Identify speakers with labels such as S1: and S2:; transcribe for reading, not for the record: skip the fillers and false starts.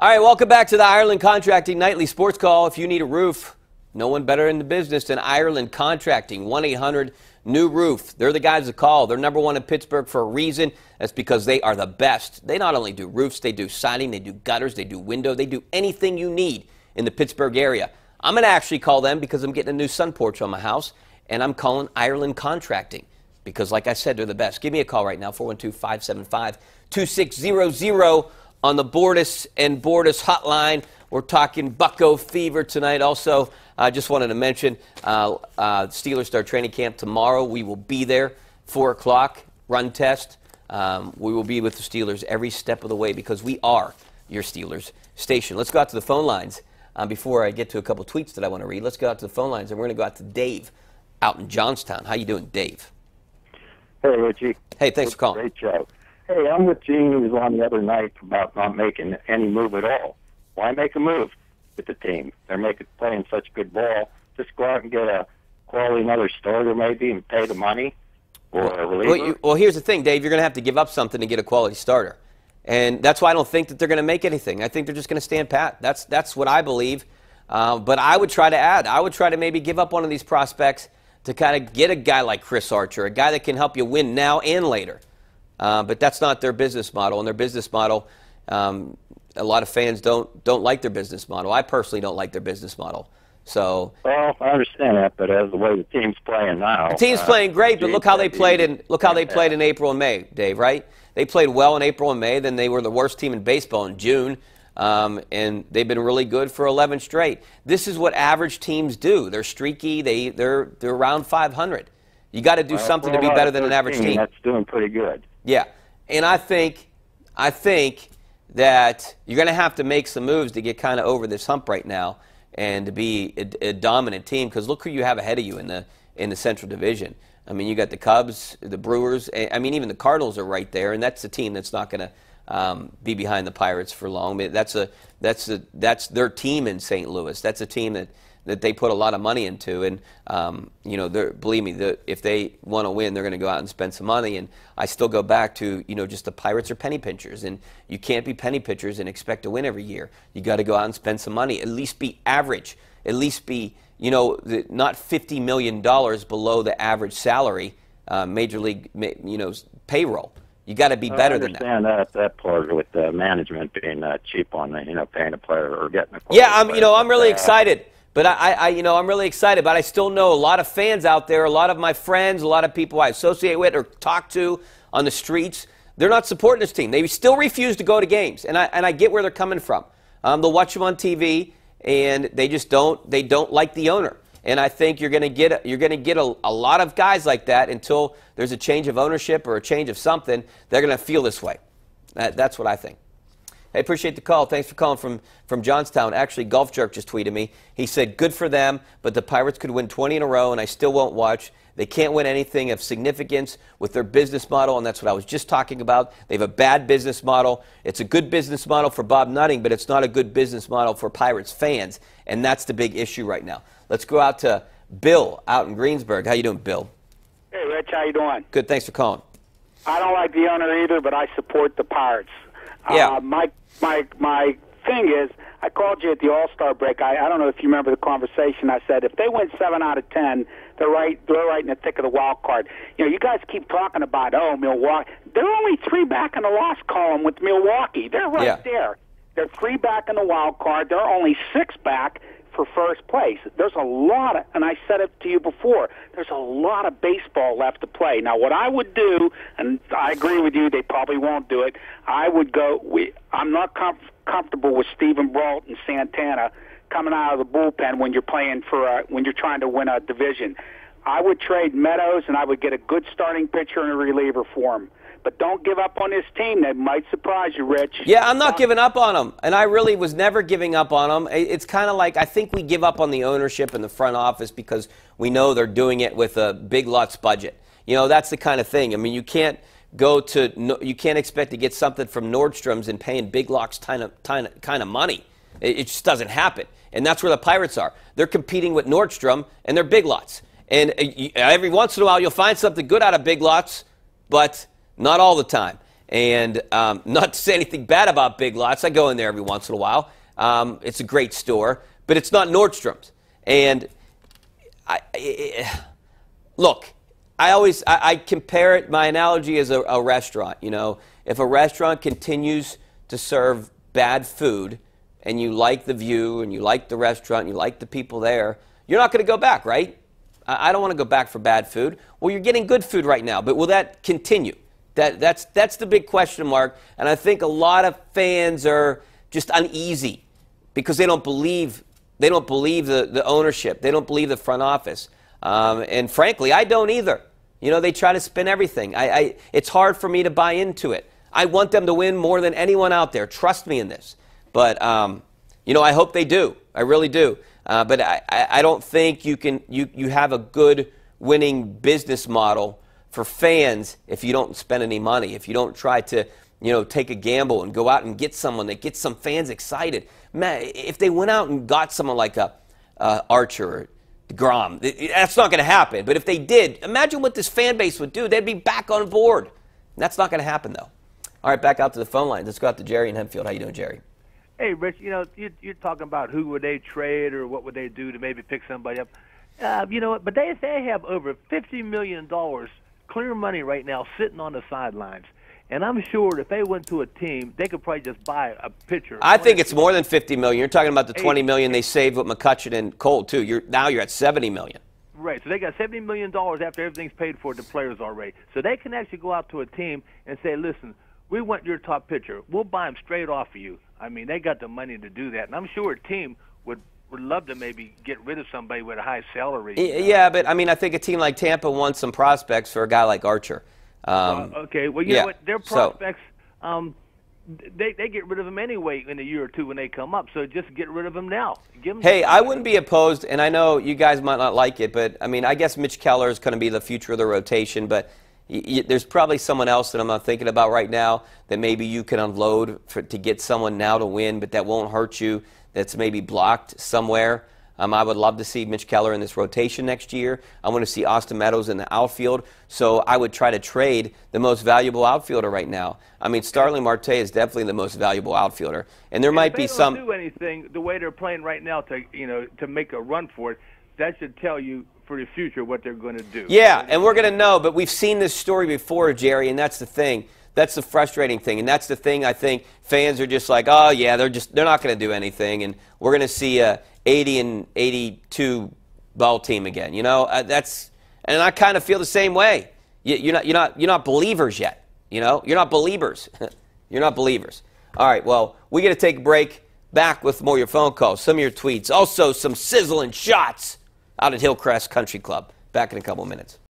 S1: All right, welcome back to the Ireland Contracting Nightly Sports Call. If you need a roof, no one better in the business than Ireland Contracting. 1-800-NEW-ROOF. They're the guys to call. They're number one in Pittsburgh for a reason. That's because they are the best. They not only do roofs, they do siding, they do gutters, they do window, they do anything you need in the Pittsburgh area. I'm going to actually call them because I'm getting a new sun porch on my house, and I'm calling Ireland Contracting because, like I said, they're the best. Give me a call right now, 412-575-2600 on the Bordas and Bordas hotline. We're talking Bucko Fever tonight. Also, I just wanted to mention Steelers start training camp tomorrow. We will be there, 4 o'clock, run test. We will be with the Steelers every step of the way because we are your Steelers station. Let's go out to the phone lines. Before I get to a couple tweets that I want to read, let's go out to the phone lines, and we're going to go out to Dave out in Johnstown. How you doing, Dave?
S2: Hey, Richie.
S1: Hey, thanks for calling.
S2: Great show. Hey, I'm with Gene, who was on the other night about not making any move at all. Why make a move with the team? They're playing such good ball. Just go out and get a quality another starter maybe and pay the money or a reliever.
S1: Well, here's the thing, Dave. You're going to have to give up something to get a quality starter. And that's why I don't think that they're going to make anything. I think they're just going to stand pat. That's what I believe. But I would try to add. I would try to maybe give up one of these prospects to kind of get a guy like Chris Archer, a guy that can help you win now and later. But that's not their business model. And their business model, a lot of fans don't like their business model. I personally don't like their business model. So,
S2: well, I understand that, but as the way the team's playing now,
S1: the team's playing great. But look how they played in April and May, Dave. Right? They played well in April and May. Then they were the worst team in baseball in June, and they've been really good for 11 straight. This is what average teams do. They're streaky. They're around 500. You got to do something to be better than an average team.
S2: That's doing pretty good.
S1: Yeah, and I think that you're going to have to make some moves to get kind of over this hump right now and to be a dominant team. Because look who you have ahead of you in the Central Division. I mean, you got the Cubs, the Brewers. I mean, even the Cardinals are right there, and that's a team that's not going to be behind the Pirates for long. That's their team in St. Louis. That's a team that they put a lot of money into, and believe me, if they want to win, they're going to go out and spend some money. And I still go back to just the Pirates are penny pinchers, and you can't be penny pitchers and expect to win every year. You got to go out and spend some money. At least be average. At least be not $50 million below the average salary, major league payroll. You got to be better than that.
S2: I understand that part with the management being cheap on paying a player or getting a player.
S1: Yeah, I'm really excited. But I'm really excited. But I still know a lot of fans out there, a lot of my friends, a lot of people I associate with or talk to on the streets. They're not supporting this team. They still refuse to go to games, and I get where they're coming from. They'll watch them on TV, and they just don't. They don't like the owner. And I think you're going to get a lot of guys like that until there's a change of ownership or a change of something. They're going to feel this way. That's what I think. I appreciate the call. Thanks for calling from Johnstown. Actually, Golf Jerk just tweeted me. He said, good for them, but the Pirates could win 20 in a row, and I still won't watch. They can't win anything of significance with their business model, and that's what I was just talking about. They have a bad business model. It's a good business model for Bob Nutting, but it's not a good business model for Pirates fans, and that's the big issue right now. Let's go out to Bill out in Greensburg. How you doing, Bill?
S3: Hey, Rich. How you doing?
S1: Good. Thanks for calling.
S3: I don't like the owner either, but I support the Pirates.
S1: Yeah.
S3: My thing is, I called you at the All-Star break. I don't know if you remember the conversation. I said if they win 7 out of 10, they're right in the thick of the wild card. You guys keep talking about Milwaukee. They're only 3 back in the loss column with Milwaukee. They're right there. They're 3 back in the wild card. They're only 6 back for first place. There's a lot of, and I said it to you before, there's a lot of baseball left to play. Now, what I would do, and I agree with you, they probably won't do it, I would go, I'm not comfortable with Stephen Brault and Santana coming out of the bullpen when you're playing when you're trying to win a division. I would trade Meadows, and I would get a good starting pitcher and a reliever for him. But don't give up on this team. That might surprise you, Rich.
S1: Yeah, I'm not giving up on them. And I really was never giving up on them. It's kind of like I think we give up on the ownership and the front office because we know they're doing it with a Big Lots budget. That's the kind of thing. I mean, you can't expect to get something from Nordstrom's and paying Big Lots kind of money. It just doesn't happen. And that's where the Pirates are. They're competing with Nordstrom and they're Big Lots. And every once in a while you'll find something good out of Big Lots, but not all the time. And not to say anything bad about Big Lots. I go in there every once in a while. It's a great store, but it's not Nordstrom's. And look, I compare it, my analogy is a restaurant. You know, if a restaurant continues to serve bad food and you like the view and you like the restaurant and you like the people there, you're not going to go back, right? I don't want to go back for bad food. Well, you're getting good food right now, but will that continue? That's the big question mark, and I think a lot of fans are just uneasy because they don't believe the ownership. They don't believe the front office. And frankly, I don't either. You know, they try to spin everything. It's hard for me to buy into it. I want them to win more than anyone out there. Trust me in this. But, you know, I hope they do. I really do. But I don't think you have a good winning business model for fans if you don't spend any money, if you don't try to, you know, take a gamble and go out and get someone that gets some fans excited. Man, if they went out and got someone like Archer or DeGrom, that's not going to happen. But if they did, imagine what this fan base would do. They'd be back on board. That's not going to happen, though. All right, back out to the phone line. Let's go out to Jerry in Hempfield. How you doing, Jerry?
S4: Hey, Rich, you know, you're talking about who would they trade or what would they do to maybe pick somebody up. You know what? But they have over $50 million clear money right now sitting on the sidelines. And I'm sure if they went to a team, they could probably just buy a pitcher.
S1: I think it's more than $50 million. You're talking about the $20 million they saved with McCutchen and Cole, too. Now you're at $70 million.
S4: Right, so they got $70 million after everything's paid for the players already. So they can actually go out to a team and say, listen, we want your top pitcher. We'll buy him straight off of you. I mean, they got the money to do that. And I'm sure a team would love to maybe get rid of somebody with a high salary.
S1: Yeah, but, I mean, I think a team like Tampa wants some prospects for a guy like Archer.
S4: Okay, well, you know what? Their prospects, they get rid of them anyway in a year or two when they come up. So just get rid of them now.
S1: Hey, I wouldn't be opposed, and I know you guys might not like it, but, I mean, I guess Mitch Keller is going to be the future of the rotation, but there's probably someone else that I'm not thinking about right now that maybe you can unload to get someone now to win, but that won't hurt you, that's maybe blocked somewhere. I would love to see Mitch Keller in this rotation next year. I want to see Austin Meadows in the outfield. So I would try to trade the most valuable outfielder right now. I mean, Starling Marte is definitely the most valuable outfielder. And there might be some.
S4: If they don't do anything the way they're playing right now to make a run for it, that should tell you for the future what they're going to do.
S1: Yeah, and we're going to know. But we've seen this story before, Jerry, and that's the thing. That's the frustrating thing, and that's the thing I think fans are just like, oh yeah, they're not going to do anything, and we're going to see a 80 and 82 ball team again. You know, and I kind of feel the same way. You're not believers yet. You know, you're not believers. You're not believers. All right, well, we got to take a break. Back with more of your phone calls, some of your tweets, also some sizzling shots out at Hillcrest Country Club. Back in a couple minutes.